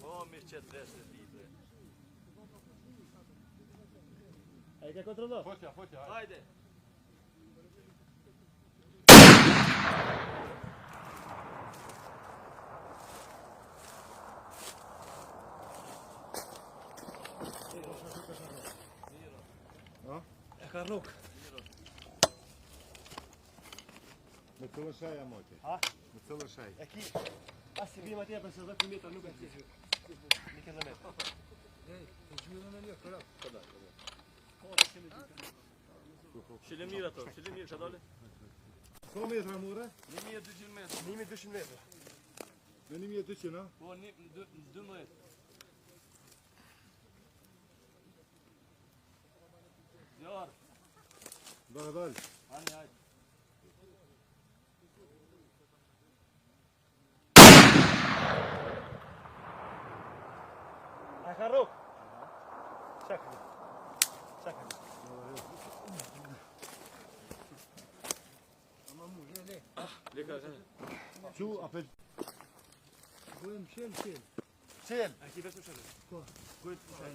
O, mi qëtë veshtë e ditë. A i ka kontrollo? Fotja, Hajde. E ka rrug. Me cëllë shaj a moti? Ha? Me cëllë shaj? E ki, asë si bima tje për se 10 metra nuk e tje. Një këndë metra. Shilemir ato, shilemir që dole? Sa metra mure? 1200 metra. 1200 metra. Në 1200, a? Po, 12. Zjarë. Bëhe dalë. Hajde. E ka rrug. Çakë. Çakë. Leka, Qu, apel... Qel. A ki vesh më shëllë? Po.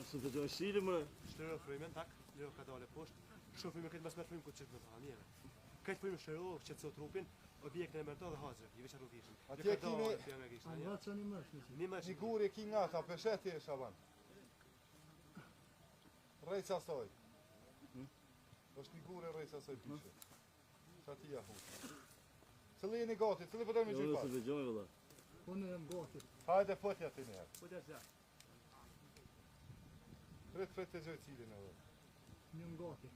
së të gjojë shilë më. Shtërë frymën, tak. Leo ka dale poshtë. Shumë frymën këtë mas merë frymën këtë qëtë më të hamjeve. Këtë frymën shërë, qëtëso trupin, objektën e mërto dhe hazër. I veç arru vishën. Atje kini... Një guri ki nga ta, pesheti e shaban. Rejca soj. është një guri rejca soj pishe. Qa ti ja hu. Cëli jeni gati, cëli përdojmë i gjypa? Së të gjojë, vëlla. Unë jam gati. Hajde fotja ti njerë. Fotja se. Fret të gjoj cilin edhe. Unë jam gati.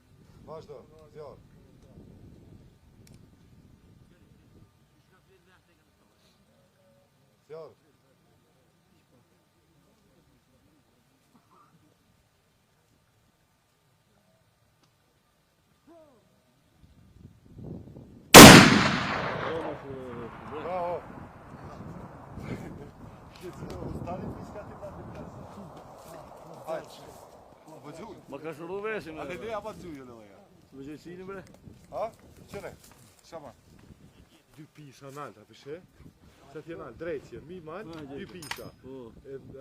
Vazhdo, zjarë. Zjarë. Bravo. Stani piska ti pa të plasë. Hajde. Po gjuj. Ma ka shuru veshin. A të dhe apo të gjujë lëja? Së të gjojë shilë, bre? Ha? Qëre? Shama. Dy pisha nalë, të pëshe? Që t'je nalë, drejtje, mi malë, dy pisha.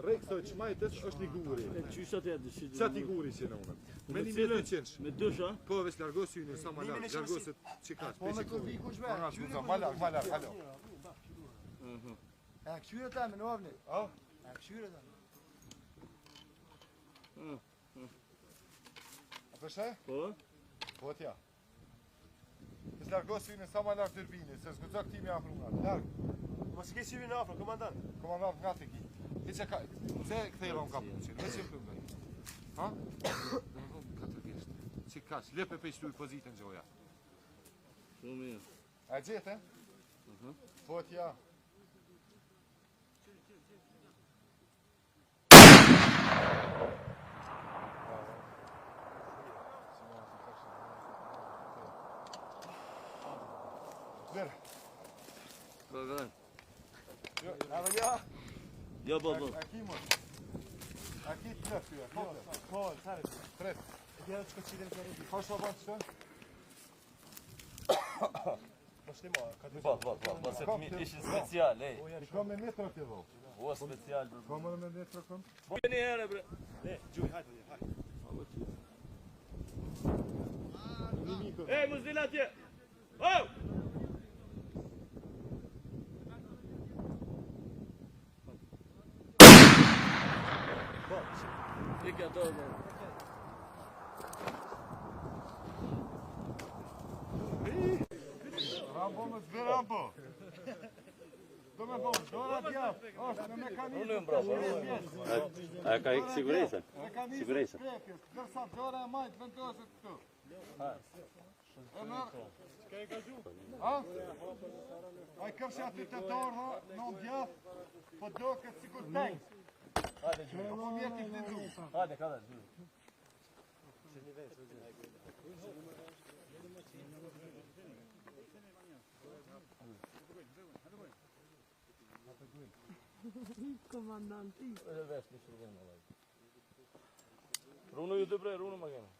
Reksoj që majtës është një guri. E qysha të jetë shilë. Qa t'i guri që në unët? Me 1200. Me dësha? Po, veç largos ju një sa ma largë, largoset që ka, Po me të vi kush me. ma largë, halo. E këshyre ta me në ovni. A? E këshyre ta. A përshe? Po? Po t'ja. Veç largos ju një sa ma largë tërbini, se s'gudzak ti me afru nga. Largë. Mos ke syrin në afro, komandant. Komandant nga të ki. Ti që ka, se këthejra unë kapë qënë, veç jë pëmë dhe. Ha? Dhe më thonë katër vishtë. Që ka që, lepe pe shtu i pozitën gjoja. Shumë mirë. A gjete? Po t'ja. Vere. Ka gërën. Jo, edhe ja. Jo, bo. A ki mos. A ki të lëfë ju, a ki të Po, sare. tret. E kjera që ka qilin të rrëdi. Ka shto banë që? Po shtimo, ka të Po, se të ishin special, ej. I kam me metra të dho. O, special. Ka më me metra kom? Bë një herë, bre. Ne, gjuj, hajtë një, hajtë. Ej, mos dila atje. Oh! Ikja do, bre. Rambo më zbe Rambo. Do me thonë, dora t'jafë, është me mekanismë. Unë bravo. A ka siguresa? Mekanismë të prekës, dërsa dora e majtë vendoset këtu. E mërë. Ska e ka gju? Ha? A i kërshë aty të torë, në djafë, po do këtë sikur tenk. Hajde, gjyë. Po vjeti këtë gju. Hajde, ka dhe, gjyë. Komandanti. Edhe vesh një shurgën, më lajtë. Runë ju të bre, runë më gjenë.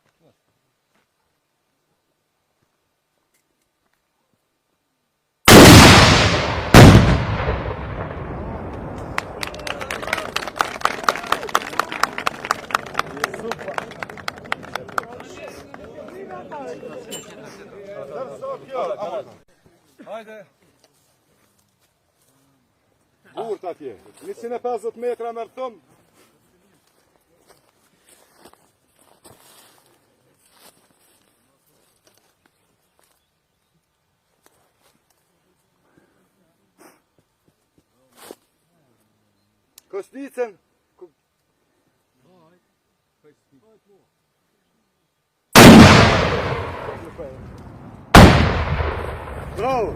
Hajde. Burt atje. 150 metra mërtëm. Kosnicën. Bravo.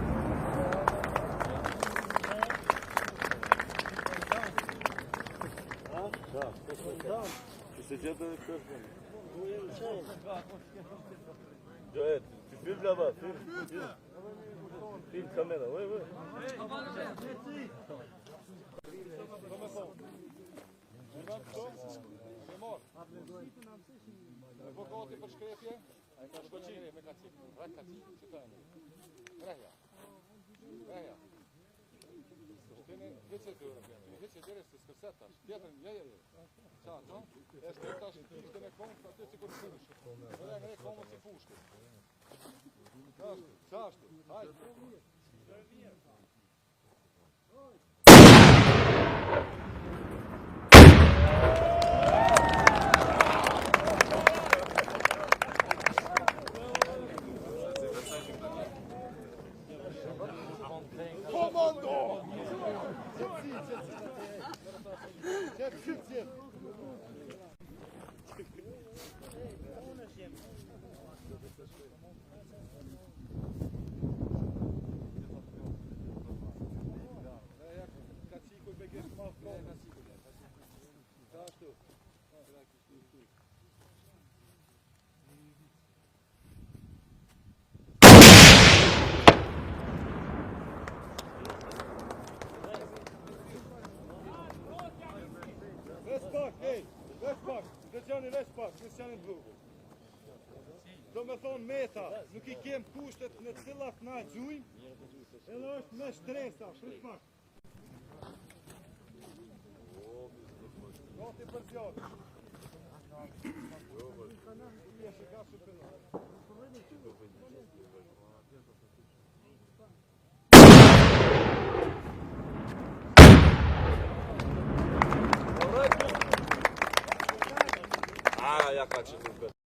Se gjetë dhe kërë. Gjohet, që film lava, film kamera, oj. Advokati për shkrepje? A ka shkoqire me kacik. Raj kacik, që ta e në. Rehja. Shtene, veqe të ura, veqe dhere se skërset tash. Tjetën, je. Qa, to? E shkret tash, ishte me komë, aty që kërë fushke. Edhe me komë që fushke. Qashtu, hajtë. Kristianin blu. Do me thonë meta, nuk I kem kushtet në cilat na gjujmë, edhe është me shtresa, shumë pak. Gati për zjarë. Ja ka që nuk